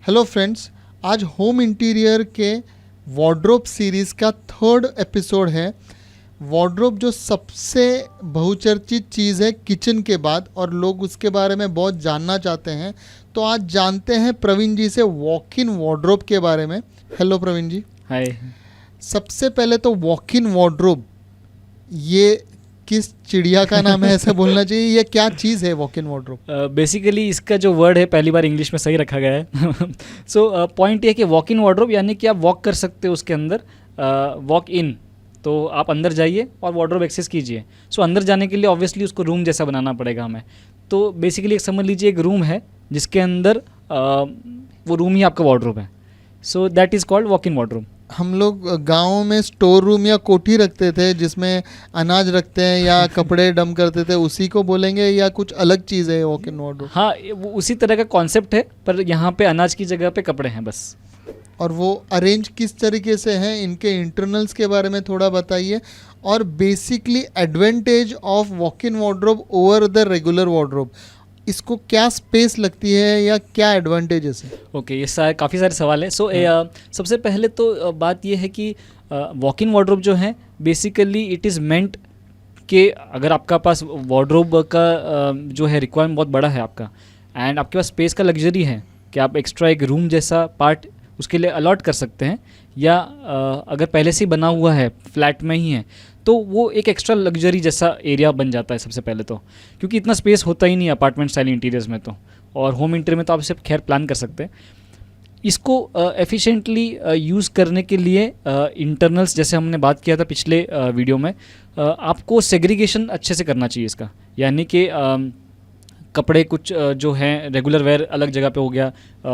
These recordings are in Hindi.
हेलो फ्रेंड्स, आज होम इंटीरियर के वार्डरोब सीरीज़ का 3rd एपिसोड है। वार्डरोब जो सबसे बहुचर्चित चीज़ है किचन के बाद, और लोग उसके बारे में बहुत जानना चाहते हैं। तो आज जानते हैं प्रवीण जी से वॉक इन वार्डरोब के बारे में। हेलो प्रवीण जी। हाय। सबसे पहले तो वॉक इन वार्डरोब ये किस चिड़िया का नाम है, ऐसा बोलना चाहिए? ये क्या चीज़ है वॉक इन वार्डरोब? बेसिकली इसका जो वर्ड है पहली बार इंग्लिश में सही रखा गया है। सो पॉइंट ये है कि वॉक इन वार्डरोब यानी कि आप वॉक कर सकते हो उसके अंदर। वॉक इन तो आप अंदर जाइए और वार्डरोब एक्सेस कीजिए। सो अंदर जाने के लिए ऑब्वियसली उसको रूम जैसा बनाना पड़ेगा हमें। तो बेसिकली एक समझ लीजिए एक रूम है जिसके अंदर वो रूम ही आपका वार्डरोब है। So that is called walk in wardrobe. हम लोग गाँव में स्टोर रूम या कोठी रखते थे जिसमें अनाज रखते हैं या कपड़े डम करते थे, उसी को बोलेंगे या कुछ अलग चीज़ है वॉक इन वार्डरोब? हाँ, वो उसी तरह का कॉन्सेप्ट है, पर यहाँ पे अनाज की जगह पे कपड़े हैं बस। और वो अरेंज किस तरीके से हैं, इनके इंटरनल्स के बारे में थोड़ा बताइए। और basically advantage of walk in wardrobe over the regular wardrobe, इसको क्या स्पेस लगती है या क्या एडवांटेजेस है? ओके, ये काफ़ी सारे सवाल हैं। सबसे पहले तो बात ये है कि वॉक इन वार्डरोब जो है बेसिकली इट इज़ मेंट कि अगर आपका पास वार्डरोब का जो है रिक्वायरमेंट बहुत बड़ा है आपका, एंड आपके पास स्पेस का लग्जरी है कि आप एक्स्ट्रा एक रूम जैसा पार्ट उसके लिए अलॉट कर सकते हैं, या अगर पहले से ही बना हुआ है फ्लैट में ही है तो वो एक एक्स्ट्रा लग्जरी जैसा एरिया बन जाता है सबसे पहले तो, क्योंकि इतना स्पेस होता ही नहीं अपार्टमेंट स्टाइल इंटीरियर्स में तो, और होम इंटीरियर में तो आप इसे खैर प्लान कर सकते हैं। इसको एफिशिएंटली यूज़ करने के लिए इंटरनल्स जैसे हमने बात किया था पिछले वीडियो में, आपको सेग्रीगेशन अच्छे से करना चाहिए इसका। यानी कि कपड़े कुछ जो हैं रेगुलर वेयर अलग जगह पे हो गया,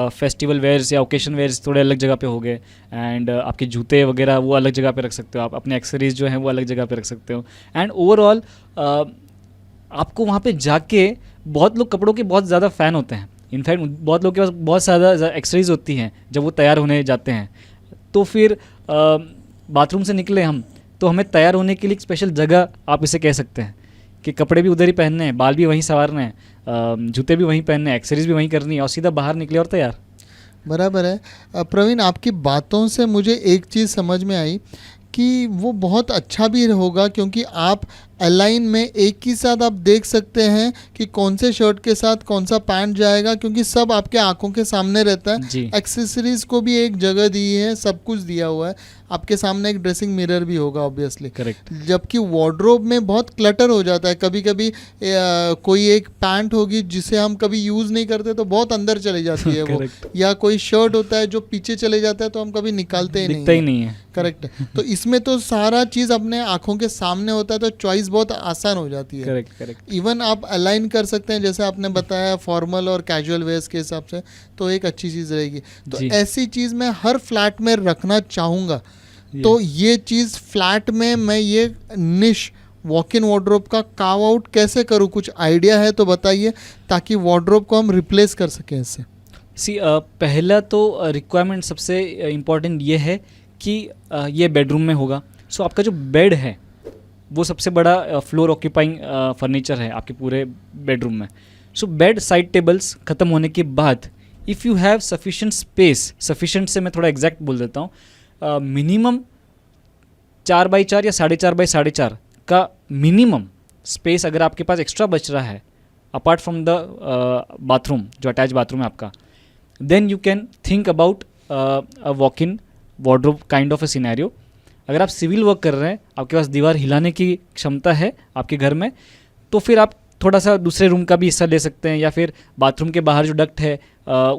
फेस्टिवल वेयर्स या ओकेशन वेयर्स थोड़े अलग जगह पे हो गए, एंड आपके जूते वगैरह वो अलग जगह पे रख सकते हो, आप अपने एक्सेसरीज जो हैं वो अलग जगह पे रख सकते हो। एंड ओवरऑल आपको वहाँ पे जाके, बहुत लोग कपड़ों के बहुत ज़्यादा फ़ैन होते हैं, इनफैक्ट बहुत लोगों के पास बहुत ज़्यादा एक्सेसरीज होती हैं जब वो तैयार होने जाते हैं, तो फिर बाथरूम से निकले हम तो हमें तैयार होने के लिए एक स्पेशल जगह आप इसे कह सकते हैं कि कपड़े भी उधर ही पहनने हैं, बाल भी वहीं संवारने हैं, जूते भी वहीं पहनने हैं, एक्सेसरीज भी वहीं करनी है, और सीधा बाहर निकले और तैयार। बराबर है। प्रवीण, आपकी बातों से मुझे एक चीज़ समझ में आई कि वो बहुत अच्छा भी होगा, क्योंकि आप अलाइन में एक ही साथ आप देख सकते हैं कि कौन से शर्ट के साथ कौन सा पैंट जाएगा, क्योंकि सब आपके आंखों के सामने रहता है। एक्सेसरीज को भी एक जगह दी है, सब कुछ दिया हुआ है, आपके सामने एक ड्रेसिंग मिरर भी होगा ऑब्वियसली। करेक्ट। जबकि वार्डरोब में बहुत क्लटर हो जाता है, कभी कभी कोई एक पैंट होगी जिसे हम कभी यूज़ नहीं करते तो बहुत अंदर चली जाती है वो, या कोई शर्ट होता है जो पीछे चले जाता है तो हम कभी निकालते ही नहीं है। करेक्ट। तो इसमें तो सारा चीज़ अपने आंखों के सामने होता है, तो चॉइस बहुत आसान हो जाती है। करेक्ट। इवन आप अलाइन कर सकते हैं जैसे आपने बताया फॉर्मल और कैजुअल वेयर्स के हिसाब से, तो एक अच्छी चीज़ रहेगी। तो ऐसी चीज़ मैं हर फ्लैट में रखना चाहूँगा, तो ये चीज़ फ्लैट में मैं ये निश वॉक इन वार्डरोब का कार्व आउट कैसे करूँ? कुछ आइडिया है तो बताइए, ताकि वार्डरोब को हम रिप्लेस कर सकें इससे। पहला तो रिक्वायरमेंट सबसे इम्पॉर्टेंट ये है कि ये बेडरूम में होगा। सो आपका जो बेड है वो सबसे बड़ा फ्लोर ऑक्यूपाइंग फर्नीचर है आपके पूरे बेडरूम में। सो बेड साइड टेबल्स ख़त्म होने के बाद, if you have sufficient space, sufficient से मैं थोड़ा एग्जैक्ट बोल देता हूँ, मिनिमम 4x4 या 4.5x4 का मिनिमम स्पेस अगर आपके पास एक्स्ट्रा बच रहा है अपार्ट फ्रॉम द बाथरूम, जो अटैच बाथरूम है आपका, then you can think about a walk in wardrobe kind of a scenario. अगर आप सिविल वर्क कर रहे हैं, आपके पास दीवार हिलाने की क्षमता है आपके घर में, तो फिर आप थोड़ा सा दूसरे रूम का भी हिस्सा ले सकते हैं, या फिर बाथरूम के बाहर जो डक्ट है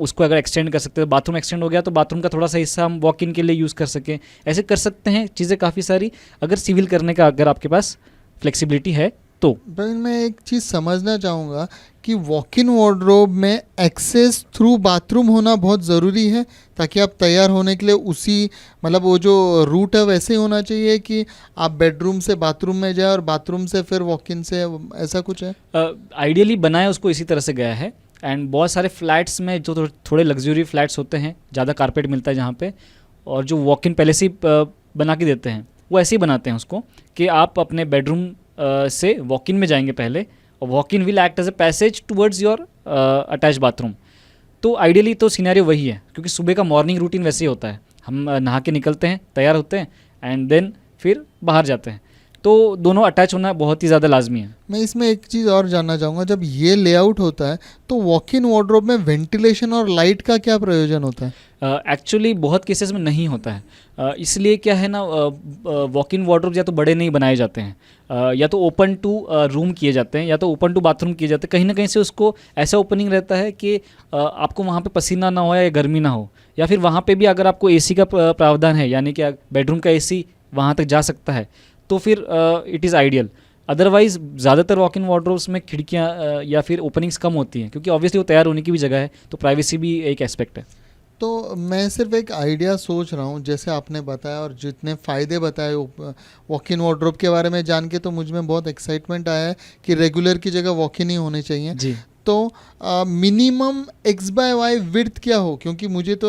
उसको अगर एक्सटेंड कर सकते हैं, बाथरूम एक्सटेंड हो गया तो बाथरूम का थोड़ा सा हिस्सा हम वॉक इन के लिए यूज़ कर सकें। ऐसे कर सकते हैं चीज़ें काफ़ी सारी, अगर सिविल करने का अगर आपके पास फ्लेक्सिबिलिटी है तो। मैं एक चीज़ समझना चाहूँगा कि वॉक इन वार्डरोब में एक्सेस थ्रू बाथरूम होना बहुत ज़रूरी है, ताकि आप तैयार होने के लिए उसी, मतलब वो जो रूट है वैसे ही होना चाहिए कि आप बेडरूम से बाथरूम में जाए और बाथरूम से फिर वॉक इन से, ऐसा कुछ है? आइडियली बनाया उसको इसी तरह से गया है, एंड बहुत सारे फ्लैट्स में जो थोड़े लग्जरी फ्लैट्स होते हैं, ज़्यादा कारपेट मिलता है जहाँ पे, और जो वॉक इन पहले से बना के देते हैं वो ऐसे ही बनाते हैं उसको कि आप अपने बेडरूम से वॉक इन में जाएंगे पहले, और walk in will act as a passage towards your attach bathroom. तो आइडियली तो सिनेरियो वही है, क्योंकि सुबह का मॉर्निंग रूटीन वैसे ही होता है, हम नहा के निकलते हैं, तैयार होते हैं एंड देन फिर बाहर जाते हैं, तो दोनों अटैच होना बहुत ही ज़्यादा लाजमी है। मैं इसमें एक चीज़ और जानना चाहूँगा, जब ये लेआउट होता है तो वॉक इन वार्डरोब में वेंटिलेशन और लाइट का क्या प्रयोजन होता है? एक्चुअली बहुत केसेस में नहीं होता है, इसलिए क्या है ना, वॉक इन वार्डरोब या तो बड़े नहीं बनाए जाते हैं, या तो ओपन टू रूम किए जाते हैं, या तो ओपन टू बाथरूम किए जाते हैं। कहीं ना कहीं से उसको ऐसा ओपनिंग रहता है कि आपको वहाँ पे पसीना ना हो या गर्मी ना हो, या फिर वहाँ पे भी अगर आपको एसी का प्रावधान है, यानी कि बेडरूम का एसी वहाँ तक जा सकता है, तो फिर इट इज़ आइडियल। अदरवाइज़ ज़्यादातर वॉक इन वार्डरोब्स में खिड़कियाँ या फिर ओपनिंग्स कम होती हैं, क्योंकि ऑब्वियसली वो तैयार होने की भी जगह है, तो प्राइवेसी भी एक एस्पेक्ट है। तो मैं सिर्फ एक आइडिया सोच रहा हूँ, जैसे आपने बताया और जितने फ़ायदे बताए वॉक इन वार्डरोब के बारे में जान के, तो मुझ में बहुत एक्साइटमेंट आया है कि रेगुलर की जगह वॉक इन ही होने चाहिए। जी। तो मिनिमम x/y विड्थ क्या हो, क्योंकि मुझे तो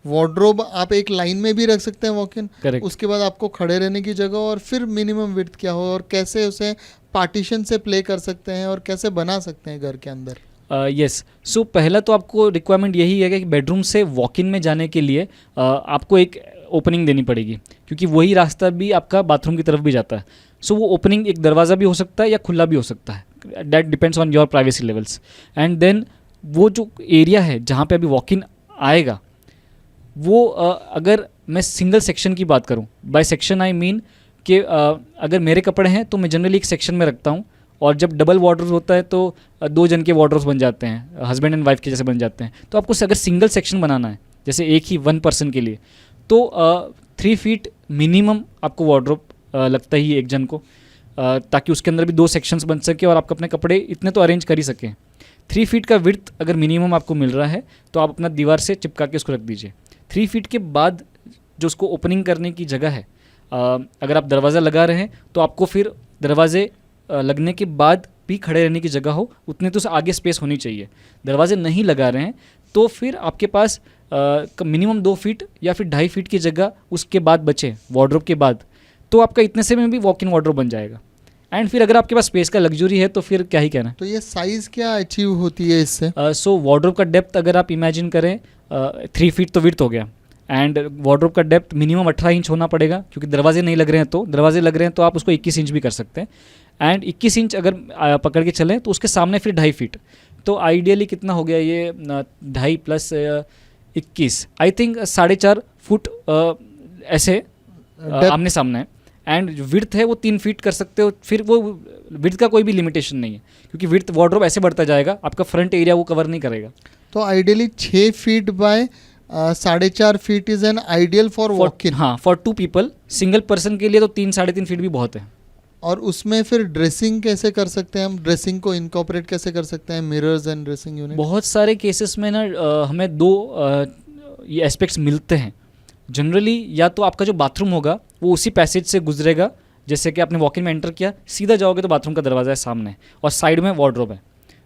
वार्डरोब आप एक लाइन में भी रख सकते हैं वॉक इन, करेक्ट। उसके बाद आपको खड़े रहने की जगह, और फिर मिनिमम विड्थ क्या हो, और कैसे उसे पार्टीशन से प्ले कर सकते हैं और कैसे बना सकते हैं घर के अंदर? यस, सो पहला तो आपको रिक्वायरमेंट यही है कि बेडरूम से वॉक इन में जाने के लिए आपको एक ओपनिंग देनी पड़ेगी, क्योंकि वही रास्ता भी आपका बाथरूम की तरफ भी जाता है। सो वो ओपनिंग एक दरवाज़ा भी हो सकता है या खुला भी हो सकता है, that depends on your privacy levels. And then वो जो एरिया है जहाँ पे अभी वॉक इन आएगा, वो अगर मैं सिंगल सेक्शन की बात करूँ, बाय सेक्शन आई मीन कि अगर मेरे कपड़े हैं तो मैं जनरली एक सेक्शन में रखता हूँ, और जब डबल वार्डरोब होता है तो 2 जन के वार्डरोब्स बन जाते हैं, हस्बैंड एंड वाइफ के जैसे बन जाते हैं। तो आपको अगर सिंगल सेक्शन बनाना है, जैसे एक ही 1 पर्सन के लिए, तो 3 फीट मिनिमम आपको वार्डरोब लगता ही है एक जन को, ताकि उसके अंदर भी 2 सेक्शंस बन सके और आप अपने कपड़े इतने तो अरेंज कर ही सकें। 3 फीट का विड्थ अगर मिनिमम आपको मिल रहा है तो आप अपना दीवार से चिपका के उसको रख दीजिए। 3 फीट के बाद जो उसको ओपनिंग करने की जगह है, अगर आप दरवाज़ा लगा रहे हैं तो आपको फिर दरवाजे लगने के बाद भी खड़े रहने की जगह हो, उतने तो आगे स्पेस होनी चाहिए। दरवाजे नहीं लगा रहे हैं तो फिर आपके पास मिनिमम 2 फीट या फिर 2.5 फीट की जगह उसके बाद बचे वार्डरोब के बाद, तो आपका इतने से में भी वॉक इन वार्डरोब बन जाएगा। एंड फिर अगर आपके पास स्पेस का लग्जरी है तो फिर क्या ही कहना। तो ये साइज़ क्या अचीव होती है इससे? सो वार्डरोब का डेप्थ अगर आप इमेजिन करें, 3 फीट तो विड्थ हो गया, एंड वार्डरोब का डेप्थ मिनिमम 18 इंच होना पड़ेगा, क्योंकि दरवाजे नहीं लग रहे हैं तो, दरवाजे लग रहे हैं तो आप उसको 21 इंच भी कर सकते हैं। एंड 21 इंच अगर पकड़ के चलें तो उसके सामने फिर 2.5 फीट, तो आइडियली कितना हो गया ये 2.5 प्लस 21, आई थिंक 4.5 फुट ऐसे आमने सामने है। एंड विड्थ है वो 3 फीट कर सकते हो, फिर वो विड्थ का कोई भी लिमिटेशन नहीं है, क्योंकि विड्थ वार्डरोब ऐसे बढ़ता जाएगा, आपका फ्रंट एरिया वो कवर नहीं करेगा। तो ideally 6 feet by 4.5 feet is an ideal for walk in. हाँ, फॉर 2 पीपल, सिंगल पर्सन के लिए तो 3-3.5 फीट भी बहुत है। और उसमें फिर ड्रेसिंग कैसे कर सकते हैं हम? ड्रेसिंग को इनकॉर्पोरेट कैसे कर सकते हैं? Mirrors and dressing unit. बहुत सारे केसेस में ना हमें 2 ये एस्पेक्ट्स मिलते हैं जनरली। या तो आपका जो बाथरूम होगा वो उसी पैसेज से गुजरेगा, जैसे कि आपने वॉक इन में एंटर किया, सीधा जाओगे तो बाथरूम का दरवाज़ा है सामने और साइड में वार्डरोब है,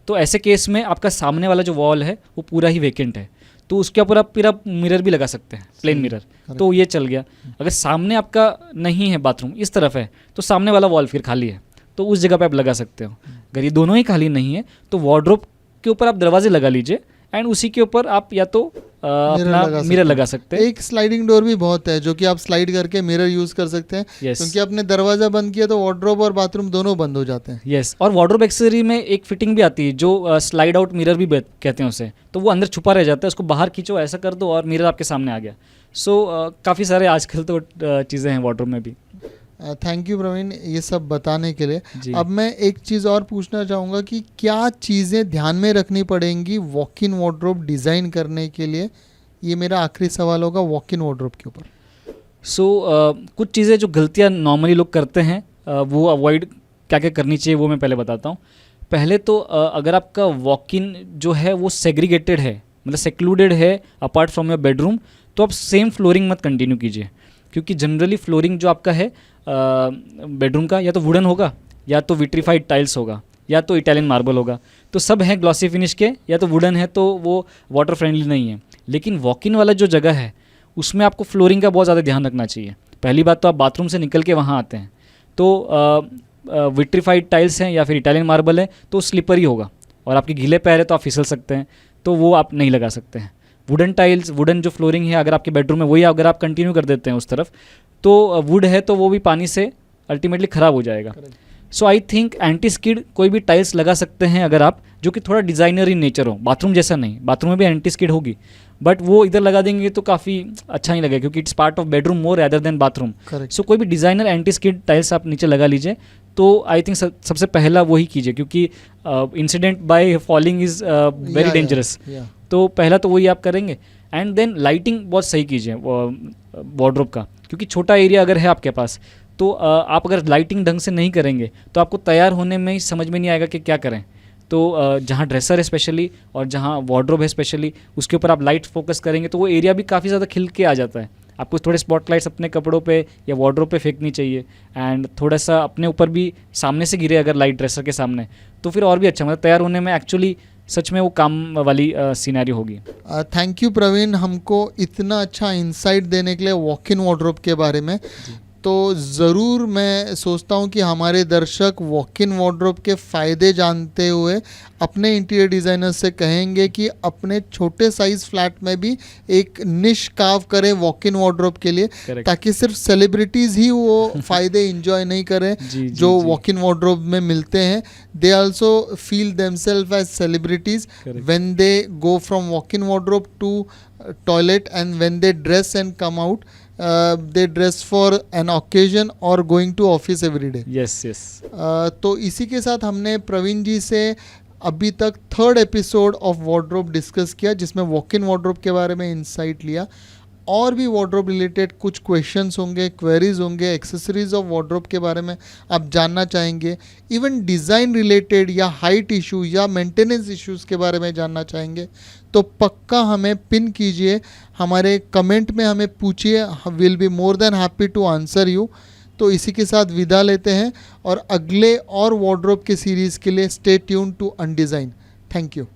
तो ऐसे केस में आपका सामने वाला जो वॉल है वो पूरा ही वेकेंट है, तो उसके ऊपर आप फिर आप मिरर भी लगा सकते हैं, प्लेन मिरर, तो ये चल गया। अगर सामने आपका नहीं है बाथरूम, इस तरफ है, तो सामने वाला वॉल फिर खाली है, तो उस जगह पे आप लगा सकते हो। अगर ये दोनों ही खाली नहीं है तो वार्डरोब के ऊपर आप दरवाजे लगा लीजिए, एंड उसी के ऊपर आप या तो अपना मिरर लगा सकते हैं। एक स्लाइडिंग डोर भी बहुत है जो कि आप स्लाइड करके मिरर यूज कर सकते हैं, क्योंकि आपने दरवाजा बंद किया तो वार्डरोब और बाथरूम दोनों बंद हो जाते हैं। यस, और वार्डरोब एक्सेसरी में एक फिटिंग भी आती है जो स्लाइड आउट मिरर भी कहते हैं उसे, तो वो अंदर छुपा रह जाता है, उसको बाहर खींचो, ऐसा कर दो और मिरर आपके सामने आ गया। सो काफ़ी सारे आजकल तो चीज़ें हैं वार्डरोब में भी। थैंक यू प्रवीण ये सब बताने के लिए। जी। अब मैं एक चीज़ और पूछना चाहूँगा कि क्या चीज़ें ध्यान में रखनी पड़ेंगी वॉक इन वार्डरोब डिज़ाइन करने के लिए? ये मेरा आखिरी सवाल होगा वॉक इन वार्डरोब के ऊपर। सो कुछ चीज़ें जो गलतियाँ नॉर्मली लोग करते हैं वो अवॉइड क्या क्या करनी चाहिए वो मैं पहले बताता हूँ। पहले तो अगर आपका वॉक इन जो है वो सेग्रीगेटेड है, मतलब सेक्लूडेड है अपार्ट फ्रॉम योर बेडरूम, तो आप सेम फ्लोरिंग मत कंटिन्यू कीजिए, क्योंकि जनरली फ्लोरिंग जो आपका है बेडरूम का या तो वुडन होगा, या तो विट्रीफाइड टाइल्स होगा, या तो इटालियन मार्बल होगा, तो सब हैं ग्लॉसी फिनिश के, या तो वुडन है तो वो वाटर फ्रेंडली नहीं है। लेकिन वॉक इन वाला जो जगह है उसमें आपको फ्लोरिंग का बहुत ज़्यादा ध्यान रखना चाहिए। पहली बात तो आप बाथरूम से निकल के वहाँ आते हैं तो विट्रीफाइड टाइल्स हैं या फिर इटालियन मार्बल है तो स्लिपरी होगा, और आपके गीले पैर है तो आप फिसल सकते हैं। तो वो आप नहीं लगा सकते हैं। वुडन टाइल्स, वुडन जो फ्लोरिंग है अगर आपके बेडरूम में, वही अगर आप कंटिन्यू कर देते हैं उस तरफ, तो वुड है तो वो भी पानी से अल्टीमेटली ख़राब हो जाएगा। सो आई थिंक एंटी स्किड कोई भी टाइल्स लगा सकते हैं अगर आप, जो कि थोड़ा डिज़ाइनर इन नेचर हो, बाथरूम जैसा नहीं, बाथरूम में भी एंटी स्किड होगी बट वो इधर लगा देंगे तो काफ़ी अच्छा नहीं लगेगा क्योंकि it's part of bedroom more rather than bathroom. Correct. So कोई भी डिज़ाइनर एंटी स्किड टाइल्स आप नीचे लगा लीजिए, तो आई थिंक सबसे पहला वही कीजिए क्योंकि incident by falling is very dangerous. तो पहला तो वही आप करेंगे। एंड देन लाइटिंग बहुत सही कीजिए वार्डरोब का, क्योंकि छोटा एरिया अगर है आपके पास तो आप अगर लाइटिंग ढंग से नहीं करेंगे तो आपको तैयार होने में ही समझ में नहीं आएगा कि क्या करें। तो जहाँ ड्रेसर है स्पेशली और जहाँ वार्डरोब है स्पेशली, उसके ऊपर आप लाइट फोकस करेंगे तो वो एरिया भी काफ़ी ज़्यादा खिल के आ जाता है। आपको थोड़े स्पॉटलाइट्स अपने कपड़ों पे या वार्डरोब पे फेंकनी चाहिए एंड थोड़ा सा अपने ऊपर भी सामने से गिरे अगर लाइट ड्रेसर के सामने, तो फिर और भी अच्छा, मतलब तैयार होने में एक्चुअली सच में वो काम वाली सीनरी होगी। थैंक यू प्रवीण, हमको इतना अच्छा इंसाइट देने के लिए वॉक इन वार्डरोब के बारे में। तो ज़रूर मैं सोचता हूँ कि हमारे दर्शक वॉक इन वार्डरोब के फ़ायदे जानते हुए अपने इंटीरियर डिज़ाइनर से कहेंगे कि अपने छोटे साइज़ फ्लैट में भी एक निश कार्व करें वॉक इन वार्डरोब के लिए, Correct. ताकि सिर्फ सेलिब्रिटीज़ ही वो फ़ायदे इंजॉय नहीं करें जो वॉक इन वार्डरोब में मिलते हैं। They also feel themselves as celebrities when they go from walk in wardrobe to toilet and when they dress and come out, they dress for an occasion or going to office every day. yes. तो इसी के साथ हमने प्रवीण जी से अभी तक 3rd episode of wardrobe discuss किया, जिसमें वॉक इन वार्डरोब के बारे में इंसाइट लिया। और भी वार्डरोब रिलेटेड कुछ क्वेश्चंस होंगे, क्वेरीज होंगे, एक्सेसरीज ऑफ वार्डरोब के बारे में आप जानना चाहेंगे, इवन डिज़ाइन रिलेटेड या हाइट इशू या मेंटेनेंस इश्यूज़ के बारे में जानना चाहेंगे, तो पक्का हमें पिन कीजिए, हमारे कमेंट में हमें पूछिए, will be more than happy to answer you. तो इसी के साथ विदा लेते हैं और अगले और वार्डरोब के सीरीज़ के लिए stay tune to undesign. Thank you.